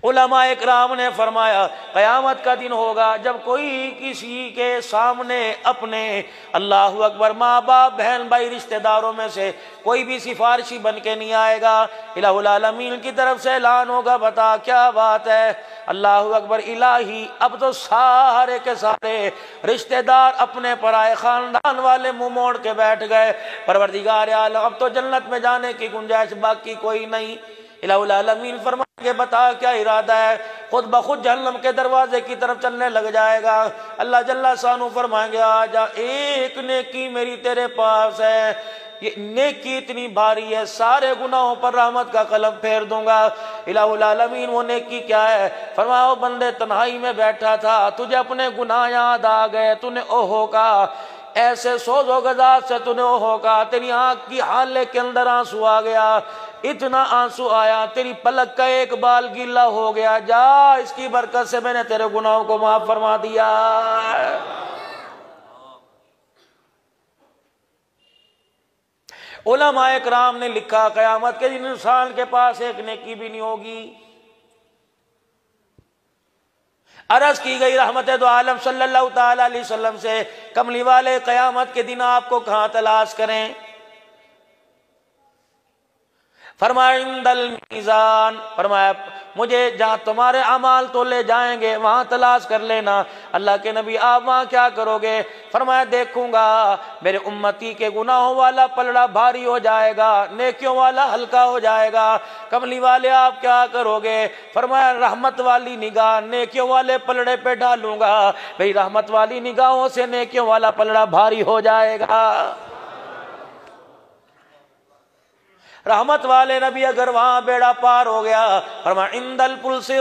علماء اکرام نے فرمایا قیامت کا دن ہوگا جب کوئی کسی کے سامنے اپنے اللہ اکبر ماں باپ بہن بھائی رشتہ داروں میں سے کوئی بھی سفارشی بن کے نہیں آئے گا، الہ العالمین کی طرف سے اعلان ہوگا بتا کیا بات ہے، اللہ اکبر الہی اب تو سارے کے سارے رشتہ دار اپنے پرائے خاندان والے منہ موڑ کے بیٹھ گئے، پروردگار عالم اب تو جنت میں جانے کی گنجائش باقی کوئی نہیں۔ الہ العالمین فرمائیں گے بتا کیا ارادہ ہے، خود بخود جہنم کے دروازے کی طرف چلنے لگ جائے گا۔ اللہ جل شانہ فرمائیں گے آجا ایک نیکی میری تیرے پاس ہے، یہ نیکی اتنی بھاری ہے سارے گناہوں پر رحمت کا قلم پھیر دوں گا۔ الہ العالمین وہ نیکی کیا ہے؟ فرمایا بندے تنہائی میں بیٹھا تھا، تجھے اپنے گناہ یاد آ گئے، تو نے اوہو کا ایسے سوز و غضب سے تو نے اوہو کا، تیری آنکھ کی حالے کے اندر آنسو آ گیا، اتنا آنسو آیا تیری پلک کا ایک بال گیلا ہو گیا، جا اس کی برکت سے میں نے تیرے گناہوں کو معاف فرما دیا۔ علماء اکرام نے لکھا قیامت کے دن انسان کے پاس ایک نیکی بھی نہیں ہوگی۔ عرض کی گئی رحمت دو عالم صلی اللہ تعالی علیہ وسلم سے کملی والے قیامت کے دن آپ کو کہاں تلاش کریں؟ فرمایا عند المیزان، فرمایا مجھے جہاں تمہارے اعمال تو لے جائیں گے وہاں تلاش کر لینا۔ اللہ کے نبی آپ وہاں کیا کرو گے؟ فرمایا دیکھوں گا میرے امتی کے گناہوں والا پلڑا بھاری ہو جائے گا، نیکیوں والا ہلکا ہو جائے گا۔ کملی والے آپ کیا کرو گے؟ فرمایا رحمت والی نگاہ نیکیوں والے پلڑے پہ ڈالوں گا، بھئی رحمت والی نگاہوں سے نیکیوں والا پلڑا بھاری ہو جائے گا۔ رحمت والے نبی اگر وہاں بیڑا پار ہو گیا، فرمایا عند الپلصرات،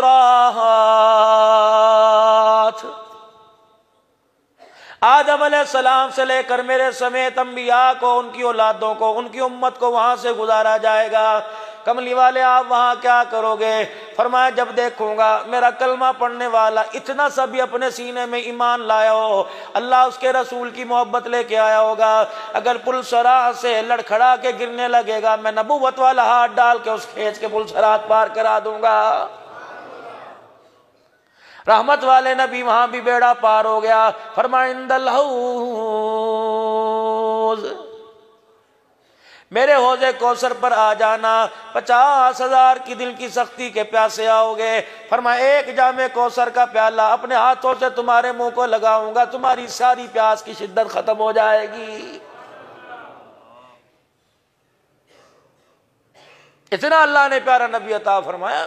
آدم علیہ السلام سے لے کر میرے سمیت انبیاء کو، ان کی اولادوں کو، ان کی امت کو وہاں سے گزارا جائے گا۔ کملی والے آپ وہاں کیا کرو گے؟ فرمایا جب دیکھوں گا میرا کلمہ پڑھنے والا اتنا سا بھی اپنے سینے میں ایمان لایا ہو، اللہ اس کے رسول کی محبت لے کے آیا ہوگا، اگر پلسرات سے لڑکھڑا کے گرنے لگے گا میں نبوت والا ہاتھ ڈال کے اس کھینچ کے پلسرات پار کرا دوں گا۔ رحمت والے نبی وہاں بھی بیڑا پار ہو گیا، فرمایا عند الحوض، میرے حوض کوثر پر آ جانا، 50,000 کی دل کی سختی کے پیاسے آؤ گے، فرمایا ایک جام کوثر کا پیالہ اپنے ہاتھوں سے تمہارے منہ کو لگاؤں گا، تمہاری ساری پیاس کی شدت ختم ہو جائے گی۔ اتنا اللہ نے پیارا نبی عطا فرمایا۔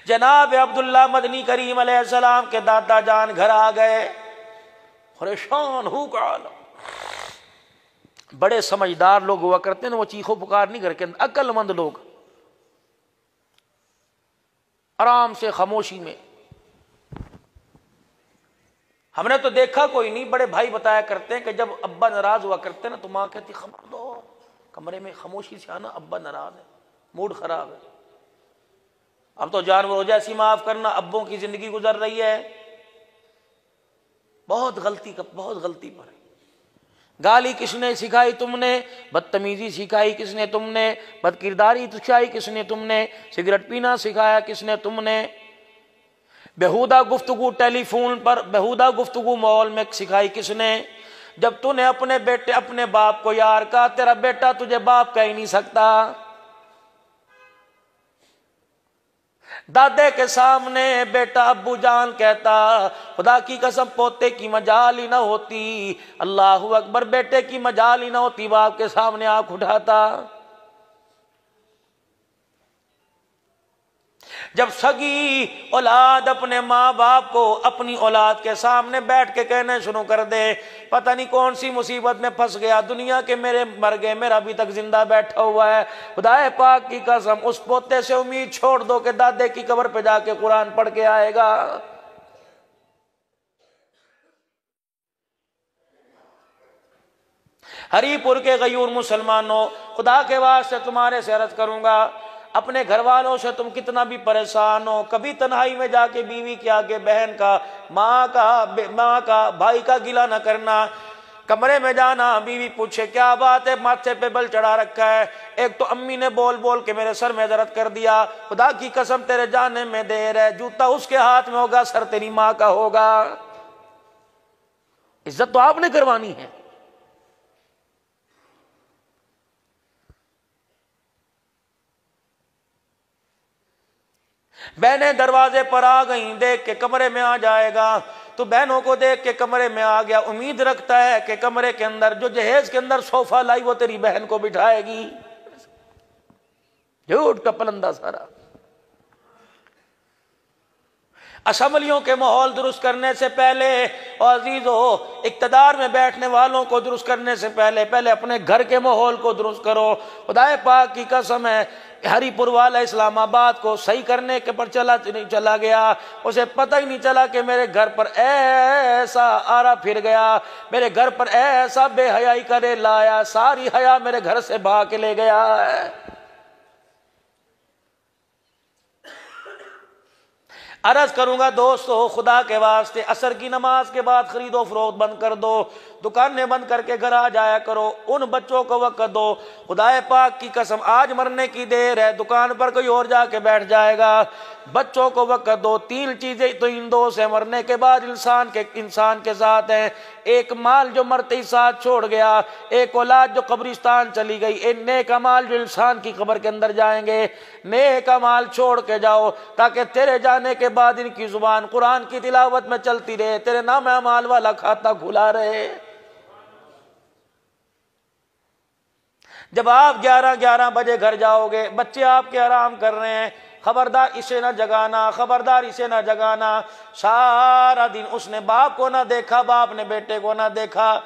جناب عبداللہ مدنی کریم علیہ السلام کے دادا جان گھر آ گئے، پریشان ہو کا عالم۔ بڑے سمجھدار لوگ ہوا کرتے ہیں وہ چیخو پکار نہیں کرتے، عقل مند لوگ آرام سے خاموشی میں۔ ہم نے تو دیکھا کوئی نہیں، بڑے بھائی بتایا کرتے ہیں کہ جب ابا ناراض ہوا کرتے ہیں نا تو ماں کہتی خبر دو، کمرے میں خاموشی سے آنا، ابا ناراض ہے، موڈ خراب ہے۔ اب تو جانوروں جیسی معاف کرنا، ابوں کی زندگی گزر رہی ہے، بہت غلطی پر ہے۔ گالی کس نے سکھائی؟ تم نے۔ بدتمیزی سکھائی کس نے؟ تم نے۔ بد کرداری سکھائی کس نے؟ تم نے۔ سگریٹ پینا سکھایا کس نے؟ تم نے۔ بےہودہ گفتگو ٹیلی فون پر، بےہودہ گفتگو ماحول میں سکھائی کس نے؟ جب تو نے اپنے بیٹے اپنے باپ کو یار کہا، تیرا بیٹا تجھے باپ کہہ ہی نہیں سکتا۔ دادے کے سامنے بیٹا ابو جان کہتا، خدا کی قسم پوتے کی مجال ہی نہ ہوتی، اللہ اکبر بیٹے کی مجال ہی نہ ہوتی، باپ کے سامنے آنکھ اٹھاتا۔ جب سگی اولاد اپنے ماں باپ کو اپنی اولاد کے سامنے بیٹھ کے کہنے شروع کر دے، پتہ نہیں کون سی مصیبت میں پھنس گیا، دنیا کے میرے مر گئے، میرا ابھی تک زندہ بیٹھا ہوا ہے، خدا پاک کی قسم اس پوتے سے امید چھوڑ دو کہ دادے کی قبر پہ جا کے قرآن پڑھ کے آئے گا۔ ہری پور کے غیور مسلمانوں، خدا کے واسطے تمہارے سے عرض کروں گا، اپنے گھر والوں سے تم کتنا بھی پریشان ہو، کبھی تنہائی میں جا کے بیوی کے آگے بہن کا، ماں کا، بھائی کا گلہ نہ کرنا۔ کمرے میں جانا، بیوی پوچھے کیا بات ہے، ماتھے پہ بل چڑھا رکھا ہے، ایک تو امی نے بول بول کے میرے سر میں درد کر دیا، خدا کی قسم تیرے جانے میں دیر ہے، جوتا اس کے ہاتھ میں ہوگا، سر تیری ماں کا ہوگا۔ عزت تو آپ نے کروانی ہے۔ بہنیں دروازے پر آ گئیں، دیکھ کے کمرے میں آ جائے گا، تو بہنوں کو دیکھ کے کمرے میں آ گیا، امید رکھتا ہے کہ کمرے کے اندر جو جہیز کے اندر صوفہ لائی وہ تیری بہن کو بٹھائے گی۔ جھوٹ کا پلندہ سارا۔ اسمبلیوں کے ماحول درست کرنے سے پہلے اور عزیزو، اقتدار میں بیٹھنے والوں کو درست کرنے سے پہلے اپنے گھر کے ماحول کو درست کرو۔ خدا پاک کی قسم ہے، ہری پور والا اسلام آباد کو صحیح کرنے کے پر چلا گیا، اسے پتہ ہی نہیں چلا کہ میرے گھر پر ایسا آرا پھر گیا، میرے گھر پر ایسا بے حیائی کا ریلا آیا، ساری حیا میرے گھر سے بھاگ کے لے گیا ہے۔ عرض کروں گا دوستو، خدا کے واسطے عصر کی نماز کے بعد خرید و فروخت بند کر دو، دکانیں بند کر کے گھر آ جایا کرو، ان بچوں کو وقت دو۔ خدا پاک کی قسم آج مرنے کی دیر ہے، دکان پر کوئی اور جا کے بیٹھ جائے گا، بچوں کو وقت دو۔ تین چیزیں تو ان دو سے مرنے کے بعد انسان کے ساتھ ہیں، ایک مال جو مرتے ہی ساتھ چھوڑ گیا، ایک اولاد جو قبرستان چلی گئی، ایک نیک اعمال جو انسان کی قبر کے اندر جائیں گے۔ نیک اعمال چھوڑ کے جاؤ تاکہ تیرے جانے کے بعد ان کی زبان قرآن کی تلاوت میں چلتی رہے، تیرے نام اعمال والا کھاتا کھلا رہے۔ جب آپ 11 بجے گھر جاؤ گے، بچے آپ کے آرام کر رہے ہیں، خبردار اسے نہ جگانا، خبردار اسے نہ جگانا۔ سارا دن اس نے باپ کو نہ دیکھا، باپ نے بیٹے کو نہ دیکھا،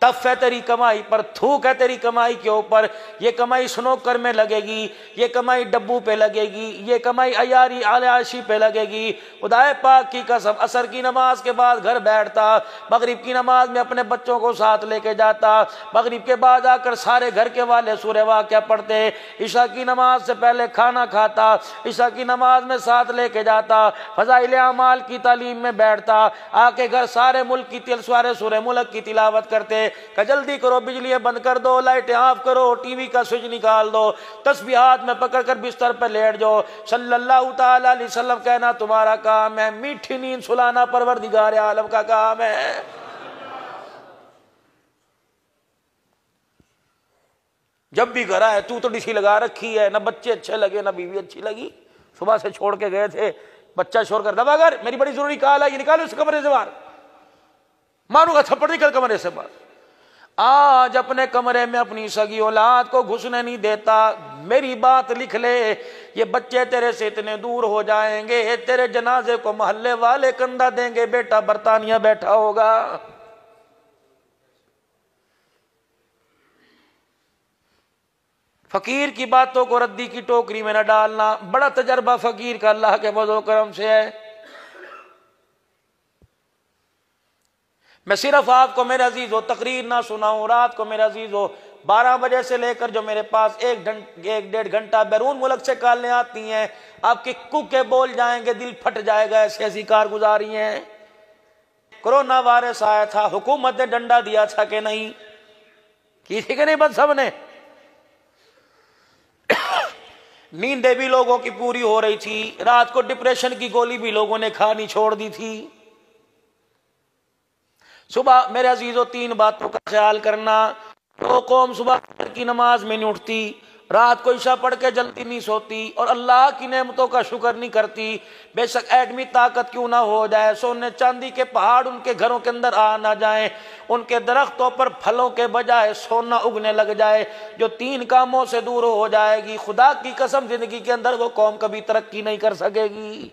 تف ہے تیری کمائی پر، تھوک ہے تیری کمائی کے اوپر، یہ کمائی سنوکر میں لگے گی، یہ کمائی ڈبو پہ لگے گی، یہ کمائی عیاری عیاشی پہ لگے گی۔ خدا پاک کی قسم عصر کی نماز کے بعد گھر بیٹھتا، مغرب کی نماز میں اپنے بچوں کو ساتھ لے کے جاتا، مغرب کے بعد آ کر سارے گھر کے والے سورہ واقعہ پڑھتے، عشاء کی نماز سے پہلے کھانا کھاتا، عشاء کی نماز میں ساتھ لے کے جاتا، فضائل اعمال کی تعلیم میں بیٹھتا، آ کے گھر سارے ملک کی سارے سورہ ملک کی تلاوت کرتے کہ جلدی کرو، بجلیاں بند کر دو، لائٹیں آف کرو، ٹی وی کا سوئچ نکال دو، تسبیح ہاتھ میں پکڑ کر بستر پر لیٹ جاؤ۔ صلی اللہ تعالی علیہ وسلم کہنا تمہارا کام ہے، میٹھی نیند سلانا پروردگار عالم کا کام ہے۔ جب بھی گھر آئے تو ڈی سی لگا رکھی ہے، نہ بچے اچھے لگے نہ بیوی اچھی لگی، صبح سے چھوڑ کے گئے تھے، بچہ شور کر دبا کر میری بڑی ضروری کال ہے، یہ نکالو اس کمرے سے باہر، ماروں گا تھپڑ، نکل کمرے سے باہر۔ آج اپنے کمرے میں اپنی سگی اولاد کو گھسنے نہیں دیتا۔ میری بات لکھ لے، یہ بچے تیرے سے اتنے دور ہو جائیں گے، تیرے جنازے کو محلے والے کندھا دیں گے، بیٹا برطانیہ بیٹھا ہوگا۔ فقیر کی باتوں کو ردی کی ٹوکری میں نہ ڈالنا، بڑا تجربہ فقیر کا اللہ کے فضل و کرم سے ہے۔ میں صرف آپ کو میرے عزیزو تقریر نہ سناؤں، رات کو میرے عزیزو 12 بجے سے لے کر جو میرے پاس ایک ڈیڑھ گھنٹہ بیرون ملک سے کالیں آتی ہیں، آپ کے کوکے بول جائیں گے، دل پھٹ جائے گا، ایسی ایسی کارگزاری ہیں۔ کرونا وائرس آیا تھا، حکومت نے ڈنڈا دیا تھا کہ نہیں؟ کی تھی کہ نہیں؟ بس سب نے۔ نیندیں بھی لوگوں کی پوری ہو رہی تھی، رات کو ڈپریشن کی گولی بھی لوگوں نے کھانی چھوڑ دی تھی۔ صبح میرے عزیزو 3 باتوں کا خیال کرنا، تو قوم صبح کی نماز میں نہیں اٹھتی، رات کو عشاء پڑھ کے جلدی نہیں سوتی، اور اللہ کی نعمتوں کا شکر نہیں کرتی، بے شک ایٹمی طاقت کیوں نہ ہو جائے، سونے چاندی کے پہاڑ ان کے گھروں کے اندر آ نہ جائیں، ان کے درختوں پر پھلوں کے بجائے سونا اگنے لگ جائے، جو 3 کاموں سے دور ہو جائے گی، خدا کی قسم زندگی کے اندر وہ قوم کبھی ترقی نہیں کر سکے گی۔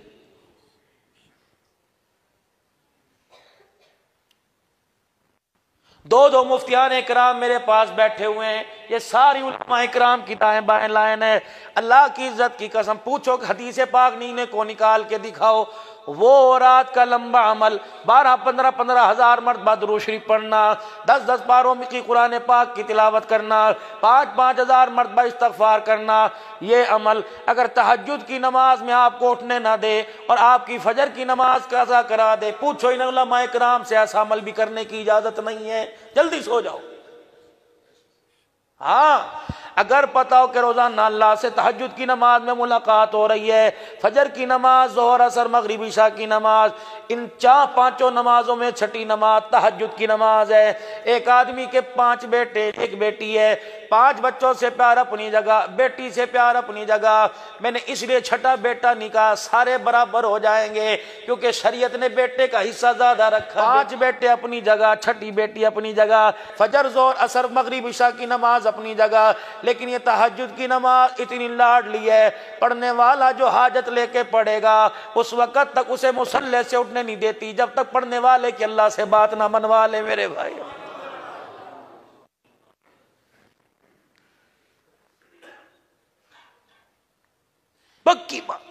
دو مفتیان اکرام میرے پاس بیٹھے ہوئے ہیں، یہ ساری علماء اکرام کی دائیں بائیں لائن ہے۔ اللہ کی عزت کی قسم پوچھو کہ حدیث پاک نینے کو نکال کے دکھاؤ، وہ رات کا لمبا عمل 12-15 ہزار مرتبہ درود شریف پڑھنا، 10 پاروں کی قرآن پاک کی تلاوت کرنا، 5 ہزار مرتبہ استغفار کرنا، یہ عمل اگر تہجد کی نماز میں آپ کو اٹھنے نہ دے اور آپ کی فجر کی نماز قضا کرا دے، پوچھو ان علماء کرام سے ایسا عمل بھی کرنے کی اجازت نہیں ہے، جلدی سو جاؤ۔ ہاں اگر پتہ ہو کہ روزانہ اللہ سے تہجد کی نماز میں ملاقات ہو رہی ہے، فجر کی نماز، ظہر، عصر، مغرب، عشاء کی نماز، ان 4-5 نمازوں میں چھٹی نماز تہجد کی نماز ہے۔ ایک آدمی کے 5 بیٹے 1 بیٹی ہے، 5 بچوں سے پیار اپنی جگہ، بیٹی سے پیار اپنی جگہ، میں نے اس لیے چھٹا بیٹا نہیں کہا، سارے برابر ہو جائیں گے کیونکہ شریعت نے بیٹے کا حصہ زیادہ رکھا۔ 5 بیٹے اپنی جگہ، چھٹی بیٹی اپنی جگہ، فجر، ظہر، عصر، مغرب، عشاء کی نماز اپنی جگہ، لیکن یہ تہجد کی نماز اتنی لاڈلی ہے، پڑھنے والا جو حاجت لے کے پڑھے گا اس وقت تک اسے مصلی سے اٹھنے نہیں دیتی جب تک پڑھنے والے کی اللہ سے بات نہ منوا لے۔ میرے بھائی پکی بات،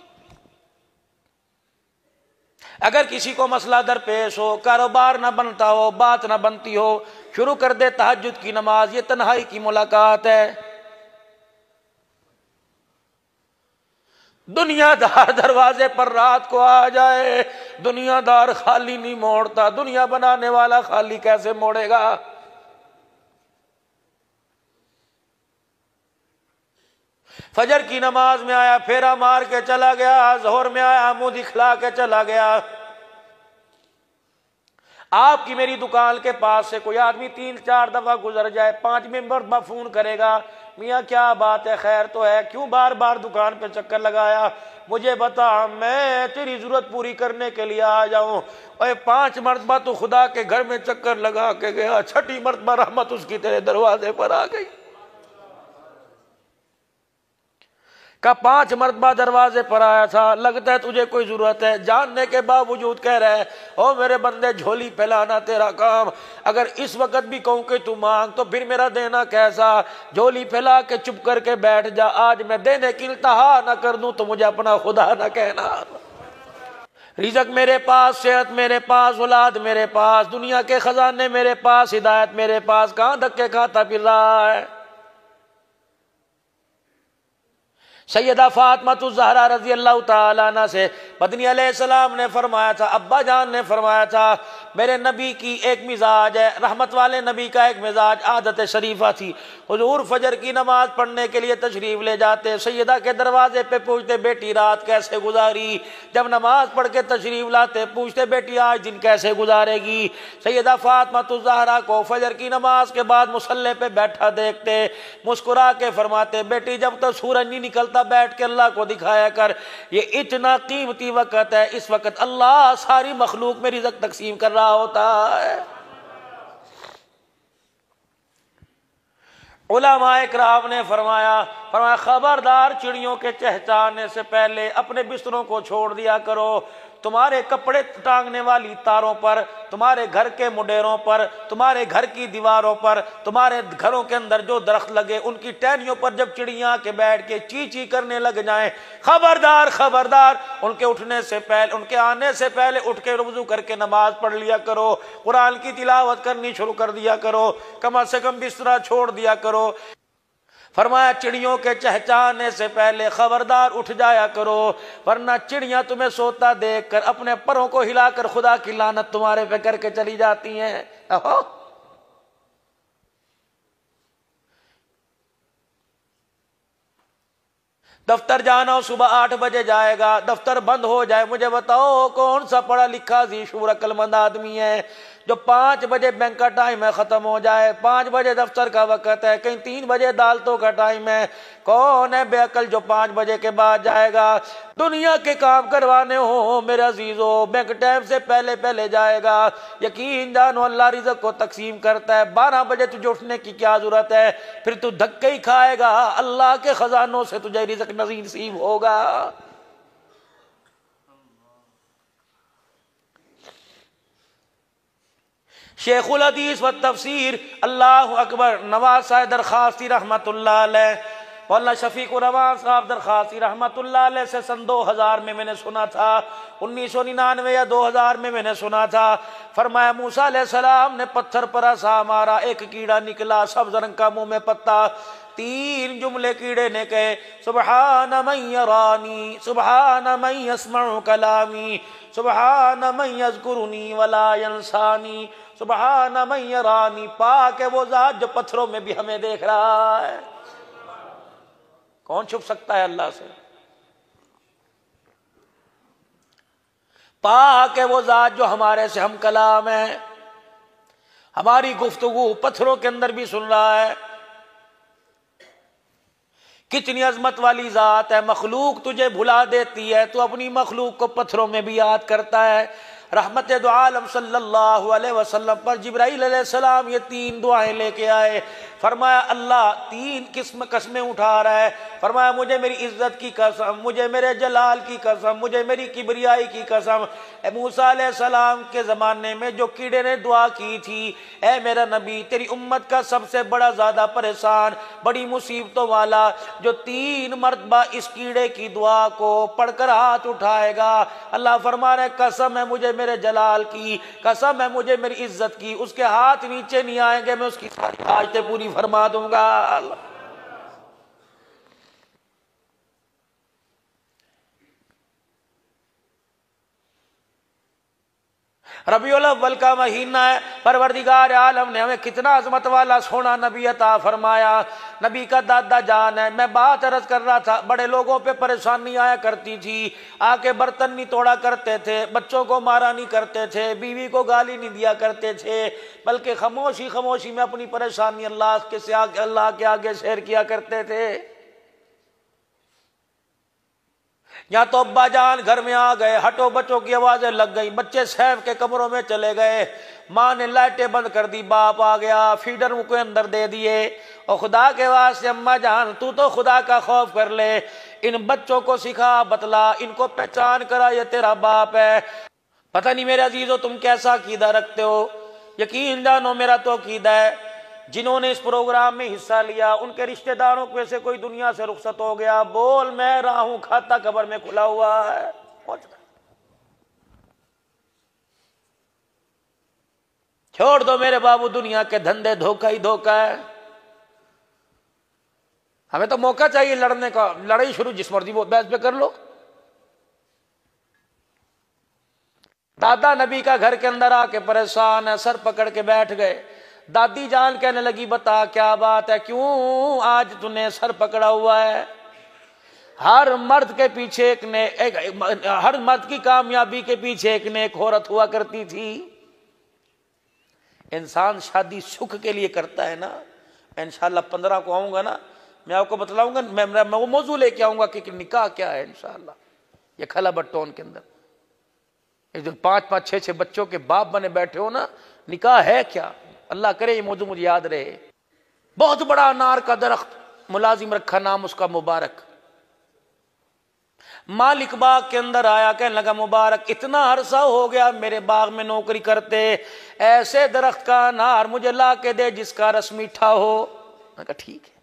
اگر کسی کو مسئلہ درپیش ہو، کاروبار نہ بنتا ہو، بات نہ بنتی ہو، شروع کر دے تہجد کی نماز، یہ تنہائی کی ملاقات ہے۔ دنیا دار دروازے پر رات کو آ جائے، دنیا دار خالی نہیں موڑتا، دنیا بنانے والا خالی کیسے موڑے گا؟ فجر کی نماز میں آیا، پھیرا مار کے چلا گیا، ظہر میں آیا، منہ دکھلا کے چلا گیا۔ آپ کی میری دکان کے پاس سے کوئی آدمی 3-4 دفعہ گزر جائے، 5ویں مرتبہ فون کرے گا، میاں کیا بات ہے، خیر تو ہے، کیوں بار بار دکان پہ چکر لگایا، مجھے بتا، میں تیری ضرورت پوری کرنے کے لیے آ جاؤں۔ اور 5 مرتبہ تو خدا کے گھر میں چکر لگا کے گیا، 6ٹھی مرتبہ رحمت اس کی تیرے دروازے پر آ گئی۔ کا 5 مرتبہ دروازے پر آیا تھا، لگتا ہے تجھے کوئی ضرورت ہے، جاننے کے باوجود کہہ رہے او میرے بندے جھولی پھیلانا تیرا کام، اگر اس وقت بھی کہوں کہ تو مانگ تو پھر میرا دینا کیسا، جھولی پھیلا کے چپ کر کے بیٹھ جا، آج میں دینے کی التہا نہ کر دوں تو مجھے اپنا خدا نہ کہنا۔ رزق میرے پاس، صحت میرے پاس، اولاد میرے پاس، دنیا کے خزانے میرے پاس، ہدایت میرے پاس، کہاں دھکے کھاتا پھر رہا ہے؟ سیدہ فاطمہ الزہرا رضی اللہ تعالیٰ عنہ سے مدنی علیہ السلام نے فرمایا تھا، ابا جان نے فرمایا تھا، میرے نبی کی ایک مزاج ہے، رحمت والے نبی کا ایک مزاج، عادت شریفہ تھی، حضور فجر کی نماز پڑھنے کے لیے تشریف لے جاتے، سیدہ کے دروازے پہ پوچھتے بیٹی رات کیسے گزاری، جب نماز پڑھ کے تشریف لاتے پوچھتے بیٹی آج دن کیسے گزارے گی، سیدہ فاطمہ الزہرا کو فجر کی نماز کے بعد مصلی پہ بیٹھا دیکھتے، مسکرا کے فرماتے بیٹی جب تک سورج نہیں نکلتا بیٹھ کے اللہ کو دکھایا کر، یہ اتنا قیمتی وقت ہے، اس وقت اللہ ساری مخلوق میں رزق تقسیم کر رہا ہوتا ہے۔ علماء کرام نے فرمایا خبردار چڑیوں کے چہچہانے سے پہلے اپنے بستروں کو چھوڑ دیا کرو، تمہارے کپڑے ٹانگنے والی تاروں پر، تمہارے گھر کے مڈیروں پر، تمہارے گھر کی دیواروں پر، تمہارے گھروں کے اندر جو درخت لگے ان کی ٹہنیوں پر جب چڑیاں کے بیٹھ کے چی چی کرنے لگ جائیں، خبردار خبردار، ان کے اٹھنے سے پہلے، ان کے آنے سے پہلے اٹھ کے وضو کر کے نماز پڑھ لیا کرو، قرآن کی تلاوت کرنی شروع کر دیا کرو، کم از کم بستر چھوڑ دیا کرو۔ فرمایا چڑیوں کے چہچہانے سے پہلے خبردار اٹھ جایا کرو، ورنہ چڑیاں تمہیں سوتا دیکھ کر اپنے پروں کو ہلا کر خدا کی لعنت تمہارے پہ کر کے چلی جاتی ہیں۔ دفتر جانا ہو صبح 8 بجے جائے گا، دفتر بند ہو جائے، مجھے بتاؤ کون سا پڑھا لکھا ذی شعور عقل مند آدمی ہے جو 5 بجے بینک کا ٹائم ہے ختم ہو جائے، 5 بجے دفتر کا وقت ہے، کہیں 3 بجے عدالتوں کا ٹائم ہے، کون ہے بے عقل جو 5 بجے کے بعد جائے گا؟ دنیا کے کام کروانے ہوں میرے عزیزو، بینک ٹائم سے پہلے پہلے جائے گا، یقین جانو اللہ رزق کو تقسیم کرتا ہے، 12 بجے تجھے اٹھنے کی کیا ضرورت ہے؟ پھر تو دھکے ہی کھائے گا، اللہ کے خزانوں سے تجھے رزق نصیب ہوگا۔ شیخ الحدیث والتفسیر اللہ اکبر نواز صاحب درخواستی رحمت اللہ علیہ مولانا شفیق الرحمان صاحب درخواسی رحمت اللہ علیہ سے سن 2000 میں نے سنا تھا، 1999 یا 2000 میں نے سنا تھا، فرمایا موسیٰ علیہ السلام نے پتھر پر عصا مارا، ایک کیڑا نکلا سبز رنگ کا، منہ میں پتا، 3 جملے کیڑے نے کہے، سبحان من یرانی، سبحان من یسمع کلامی، سبحان من یذکرنی ولا ینسانی، سبحان من یرانی، پاک ہے وہ ذات جو پتھروں میں بھی ہمیں دیکھ رہا ہے۔ کون چھپ سکتا ہے اللہ سے؟ پاک ہے وہ ذات جو ہمارے سے ہم کلام ہے، ہماری گفتگو پتھروں کے اندر بھی سن رہا ہے۔ کتنی عظمت والی ذات ہے، مخلوق تجھے بھلا دیتی ہے، تو اپنی مخلوق کو پتھروں میں بھی یاد کرتا ہے۔ رحمت دو عالم صلی اللہ علیہ وسلم پر جبرائیل علیہ السلام یہ 3 دعائیں لے کے آئے، فرمایا اللہ 3 قسمیں اٹھا رہا ہے، فرمایا مجھے میری عزت کی قسم، مجھے میرے جلال کی قسم، مجھے میری کبریائی کی قسم، اے موسیٰ علیہ السلام کے زمانے میں جو کیڑے نے دعا کی تھی، اے میرا نبی تیری امت کا سب سے بڑا زیادہ پریشان، بڑی مصیبتوں والا، جو 3 مرتبہ اس کیڑے کی دعا کو پڑھ کر ہاتھ اٹھائے گا، اللہ فرما رہے قسم ہے مجھے میرے جلال کی، قسم ہے مجھے میری عزت کی، اس کے ہاتھ نیچے نہیں آئیں گے، میں اس کی ساری حاجتیں پوری فرما دوں گا۔ ربیع الاول کا مہینہ ہے، پروردگار عالم نے ہمیں کتنا عظمت والا سونا نبی عطا فرمایا۔ نبی کا دادا جان ہے، میں بات عرض کر رہا تھا، بڑے لوگوں پہ پریشانی آیا کرتی تھی، آ کے برتن نہیں توڑا کرتے تھے، بچوں کو مارا نہیں کرتے تھے، بیوی کو گالی نہیں دیا کرتے تھے، بلکہ خاموشی میں اپنی پریشانی اللہ کے آگے شیئر کیا کرتے تھے۔ یا تو ابا جان گھر میں آ گئے، ہٹو بچوں کی آوازیں لگ گئی، بچے سیف کے کمروں میں چلے گئے، ماں نے لائٹیں بند کر دی، باپ آ گیا، فیڈر کو اندر دے دیے، اور خدا کے واسطے اماں جان تو خدا کا خوف کر لے، ان بچوں کو سکھا بتلا، ان کو پہچان کرا یہ تیرا باپ ہے۔ پتہ نہیں میرے عزیزو تم کیسا عقیدہ رکھتے ہو، یقین جانو میرا تو عقیدہ ہے جنہوں نے اس پروگرام میں حصہ لیا ان کے رشتہ داروں کو سے کوئی دنیا سے رخصت ہو گیا، بول میں رہا ہوں، کھاتا قبر میں کھلا ہوا ہے۔ چھوڑ دو میرے بابو دنیا کے دھندے، دھوکہ ہی دھوکہ ہے۔ ہمیں تو موقع چاہیے لڑنے کا، لڑائی شروع جس مرضی وہ بحث پہ کر لو۔ دادا نبی کا گھر کے اندر آ کے پریشان ہے، سر پکڑ کے بیٹھ گئے، دادی جان کہنے لگی بتا کیا بات ہے، کیوں آج تُنے سر پکڑا ہوا ہے؟ ہر مرد کے پیچھے ہر مرد کی کامیابی کے پیچھے ایک نیک عورت ہوا کرتی تھی۔ انسان شادی سکھ کے لیے کرتا ہے نا، میں انشاءاللہ 15 کو آؤں گا نا، میں آپ کو بتلاؤں گا، میں وہ موضوع لے کے آؤں گا کہ نکاح کیا ہے انشاءاللہ، یہ کھلا بٹون کے اندر ایک دن 5 6 بچوں کے باپ بنے بیٹھے ہو نا، نکاح ہے کیا؟ اللہ کرے یہ موضوع مجھے یاد رہے۔ بہت بڑا انار کا درخت، ملازم رکھا نام اس کا مبارک، مالک باغ کے اندر آیا، کہنے لگا مبارک اتنا عرصہ ہو گیا میرے باغ میں نوکری کرتے، ایسے درخت کا انار مجھے لا کے دے جس کا رس میٹھا ہو۔ میں کہا ٹھیک ہے،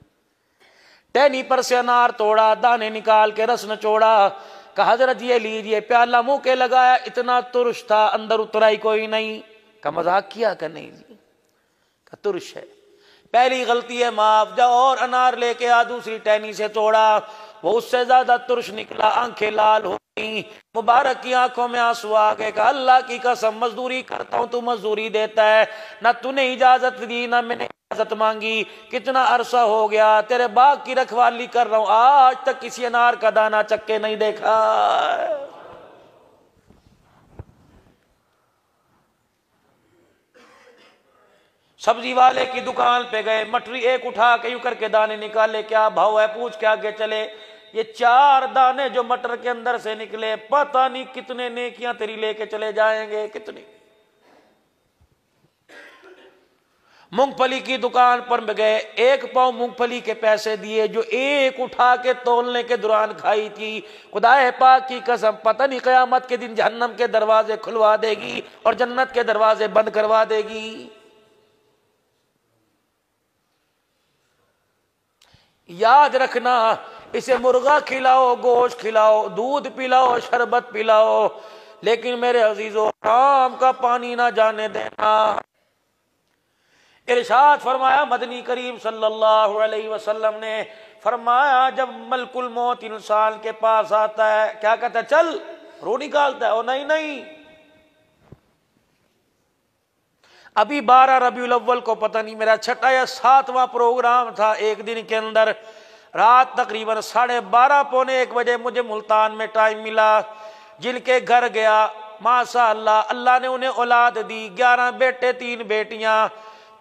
ٹہنی پر سے انار توڑا، دانے نکال کے رس نچوڑا، کہا حضرت یہ لیجئے، پیالہ منہ کے لگایا، اتنا ترش تھا اندر اترائی کوئی نہیں۔ کہا مذاق کیا کہ نہیں جی؟ کہا ترش ہے، پہلی غلطی ہے معاف، جا اور انار لے کے آ، دوسری ٹہنی سے توڑا، وہ اس سے زیادہ ترش نکلا، آنکھیں لال ہو گئی، مبارک کی آنکھوں میں آنسو آ گئے، کہا اللہ کی قسم مزدوری کرتا ہوں تو مزدوری دیتا ہے، نہ تو نے اجازت دی نہ میں نے اجازت مانگی، کتنا عرصہ ہو گیا تیرے باغ کی رکھوالی کر رہا ہوں، آج تک کسی انار کا دانہ چک کے نہیں دیکھا۔ سبزی والے کی دکان پہ گئے، مٹری ایک اٹھا کے یوں کر کے دانے نکالے، کیا بھاؤ ہے پوچھ کے آگے چلے، یہ 4 دانے جو مٹر کے اندر سے نکلے پتہ نہیں کتنے نیکیاں تیری لے کے چلے جائیں گے، کتنی۔ مونگ پھلی کی دکان پر گئے، 1 پاؤں مونگ پھلی کے پیسے دیے جو ایک اٹھا کے تولنے کے دوران کھائی تھی، خدا پاک کی قسم پتہ نہیں قیامت کے دن جہنم کے دروازے کھلوا دے گی اور جنت کے دروازے بند کروا دے گی۔ یاد رکھنا اسے مرغا کھلاؤ، گوشت کھلاؤ، دودھ پلاؤ، شربت پلاؤ، لیکن میرے عزیزو حرام کا پانی نہ جانے دینا۔ ارشاد فرمایا مدنی کریم صلی اللہ علیہ وسلم نے، فرمایا جب ملک الموت انسان کے پاس آتا ہے کیا کہتا ہے؟ چل، روح نکالتا ہے، او نہیں نہیں، ابھی 12 ربیع الاول کو پتہ نہیں میرا 6واں یا 7واں پروگرام تھا، ایک دن کے اندر رات تقریباً 12:30 پونے 1 بجے مجھے ملتان میں ٹائم ملا، جن کے گھر گیا ماشاء اللہ اللہ نے انہیں اولاد دی، 11 بیٹے 3 بیٹیاں،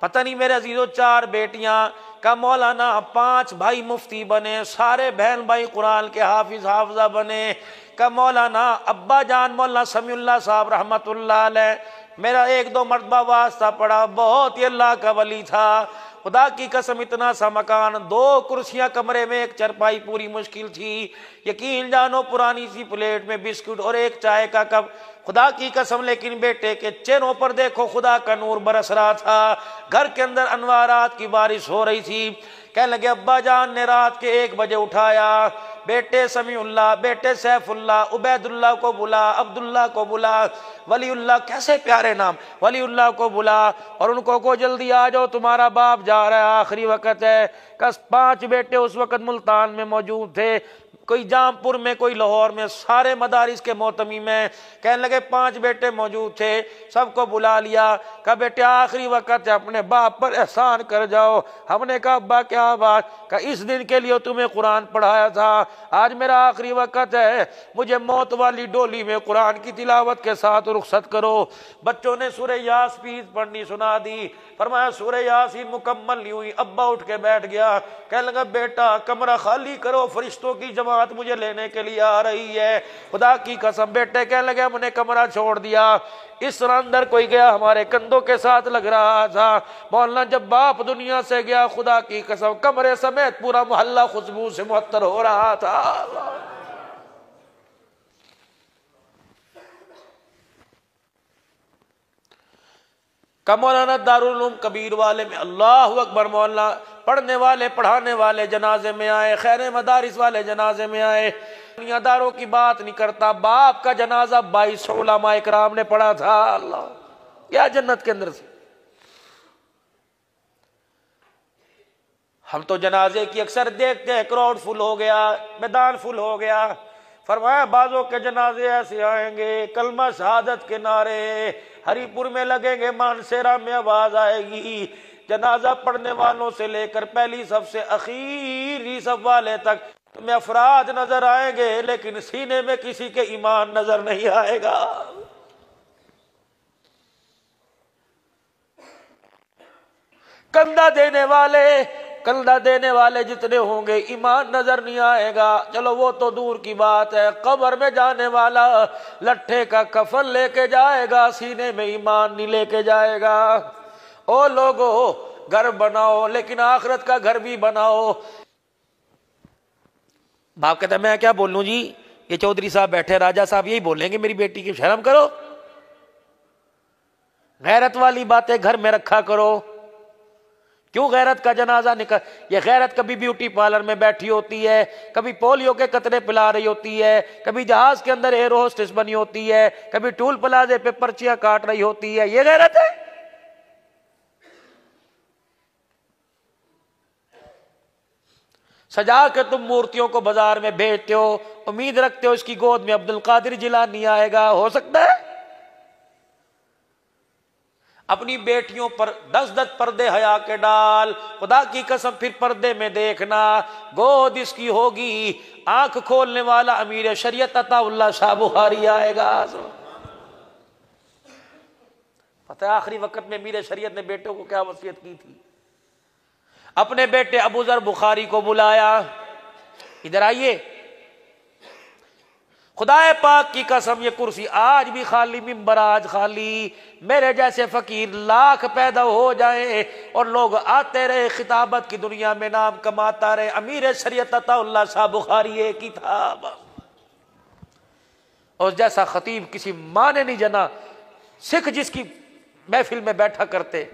پتہ نہیں میرے عزیزو 4 بیٹیاں کا مولانا، 5 بھائی مفتی بنے، سارے بہن بھائی قرآن کے حافظ حافظہ بنے، کا مولانا ابا جان مولانا سمیع اللہ صاحب رحمت اللہ علیہ میرا 1-2 مرتبہ واسطہ پڑا، بہت ہی اللہ کا ولی تھا، خدا کی قسم اتنا سا مکان، 2 کرسیاں کمرے میں، 1 چرپائی پوری مشکل تھی، یقین جانو پرانی سی پلیٹ میں بسکٹ اور 1 چائے کا کپ، خدا کی قسم، لیکن بیٹے کے چہروں پر دیکھو خدا کا نور برس رہا تھا، گھر کے اندر انوارات کی بارش ہو رہی تھی۔ کہنے لگے ابا جان نے رات کے 1 بجے اٹھایا، بیٹے سمیع اللہ، بیٹے سیف اللہ، عبید اللہ کو بلا، عبداللہ کو بلا، ولی اللہ، کیسے پیارے نام، ولی اللہ کو بلا، اور ان کو جلدی آ جاؤ تمہارا باپ جا رہا ہے، آخری وقت ہے۔ 5 بیٹے اس وقت ملتان میں موجود تھے، کوئی جام پور میں، کوئی لاہور میں، سارے مدارس کے محتمی میں، کہنے لگے 5 بیٹے موجود تھے، سب کو بلا لیا، کہا بیٹے آخری وقت ہے، اپنے باپ پر احسان کر جاؤ۔ ہم نے کہا ابا کیا بات؟ کہا اس دن کے لیے تمہیں قرآن پڑھایا تھا، آج میرا آخری وقت ہے، مجھے موت والی ڈولی میں قرآن کی تلاوت کے ساتھ رخصت کرو۔ بچوں نے سورہ یاسین پڑھنی سنا دی، فرمایا سورہ یاسین مکمل نہیں ہوئی، ابا اٹھ کے بیٹھ گیا، کہنے لگا بیٹا کمرہ خالی کرو، فرشتوں کی جماعت مجھے لینے کے لیے آ رہی ہے۔ خدا کی قسم بیٹے کہنے لگے ہم نے کمرہ چھوڑ دیا، اس طرح اندر کوئی گیا ہمارے کندھوں کے ساتھ لگ رہا تھا۔ مولانا جب باپ دنیا سے گیا، خدا کی قسم کمرے سمیت پورا محلہ خوشبو سے معطر ہو رہا تھا۔ کا مولانا دارالعلوم کبیر والے میں، اللہ اکبر، مولانا پڑھنے والے پڑھانے والے جنازے میں آئے، خیر مدارس والے جنازے میں آئے، دنیا داروں کی بات نہیں کرتا، باپ کا جنازہ 22 علماء اکرام نے پڑھا تھا، اللہ کیا جنت کے اندر سے۔ ہم تو جنازے کی اکثر دیکھتے ہیں کراؤڈ فل ہو گیا، میدان فل ہو گیا، فرمایا بعضوں کے جنازے ایسے آئیں گے، کلمہ شہادت کے نعرے ہری پور میں لگیں گے، مانسیرا میں آواز آئے گی، جنازہ پڑھنے والوں سے لے کر پہلی صف سے اخیری صف والے تک تمہیں افراد نظر آئیں گے، لیکن سینے میں کسی کے ایمان نظر نہیں آئے گا۔ کندھا دینے والے جتنے ہوں گے ایمان نظر نہیں آئے گا، چلو وہ تو دور کی بات ہے، قبر میں جانے والا لٹھے کا کفن لے کے جائے گا، سینے میں ایمان نہیں لے کے جائے گا۔ او لوگو گھر بناؤ، لیکن آخرت کا گھر بھی بناؤ۔ باپ کہتا ہے میں کیا بولوں جی، یہ چودھری صاحب بیٹھے، راجہ صاحب یہی بولیں گے میری بیٹی کی، شرم کرو، غیرت والی باتیں گھر میں رکھا کرو۔ کیوں غیرت کا جنازہ نکل، یہ غیرت کبھی بیوٹی پارلر میں بیٹھی ہوتی ہے، کبھی پولیو کے قطرے پلا رہی ہوتی ہے، کبھی جہاز کے اندر ایئر ہوسٹس بنی ہوتی ہے، کبھی ٹول پلازے پہ پرچیاں کاٹ رہی ہوتی ہے، یہ غیرت ہے؟ سجا کے تم مورتیوں کو بازار میں بیچتے ہو، امید رکھتے ہو اس کی گود میں عبد القادر جیلانی آئے گا، ہو سکتا ہے؟ اپنی بیٹیوں پر 10 پردے حیا کے ڈال، خدا کی قسم پھر پردے میں دیکھنا، گود اس کی ہوگی، آنکھ کھولنے والا امیر شریعت عطا اللہ شاہ بخاری آئے گا۔ پتہ ہے آخری وقت میں امیر شریعت نے بیٹوں کو کیا وصیت کی تھی؟ اپنے بیٹے ابو ذر بخاری کو بلایا، ادھر آئیے، خدا پاک کی قسم یہ کرسی آج بھی خالی، ممبر آج خالی، میرے جیسے فقیر لاکھ پیدا ہو جائیں اور لوگ آتے رہے، خطابت کی دنیا میں نام کماتا رہے، امیر شریعت عطا اللہ شاہ بخاری ایک ہی تھا، اور جیسا خطیب کسی ماں نے نہیں جنا، سکھ جس کی محفل میں بیٹھا کرتے،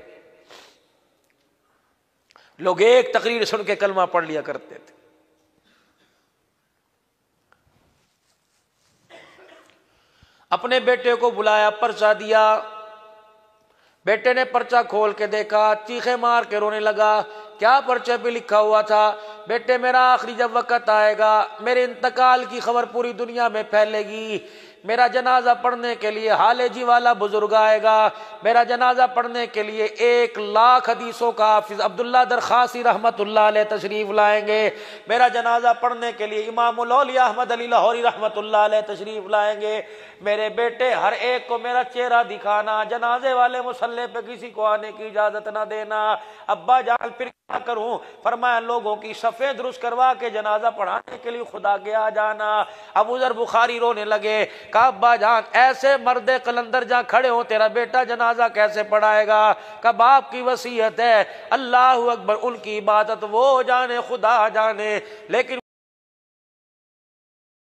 لوگ ایک تقریر سن کے کلمہ پڑھ لیا کرتے تھے۔ اپنے بیٹے کو بلایا، پرچہ دیا، بیٹے نے پرچہ کھول کے دیکھا، چیخے مار کے رونے لگا۔ کیا پرچے پہ لکھا ہوا تھا؟ بیٹے میرا آخری جب وقت آئے گا، میرے انتقال کی خبر پوری دنیا میں پھیلے گی، میرا جنازہ پڑھنے کے لیے حال جی والا بزرگ آئے گا، میرا جنازہ پڑھنے کے لیے 1,00,000 حدیثوں کا حافظ عبداللہ درخاسی رحمت اللہ علیہ تشریف لائیں گے، میرا جنازہ پڑھنے کے لیے امام الاولیاء احمد علی لاہوری رحمت اللہ علیہ تشریف لائیں گے۔ میرے بیٹے ہر ایک کو میرا چہرہ دکھانا، جنازے والے مصلی پہ کسی کو آنے کی اجازت نہ دینا۔ ابا جان پھر کیا کروں؟ فرمایا لوگوں کی صفیں درست کروا کے جنازہ پڑھانے کے لیے خدا کے آ جانا۔ ابو ذر بخاری رونے لگے، کہا ابا جان ایسے مرد قلندر جہاں کھڑے ہوں تیرا بیٹا جنازہ کیسے پڑھائے گا؟ کہ باپ کی وصیت ہے، اللہ اکبر، ان کی عبادت وہ جانے خدا جانے، لیکن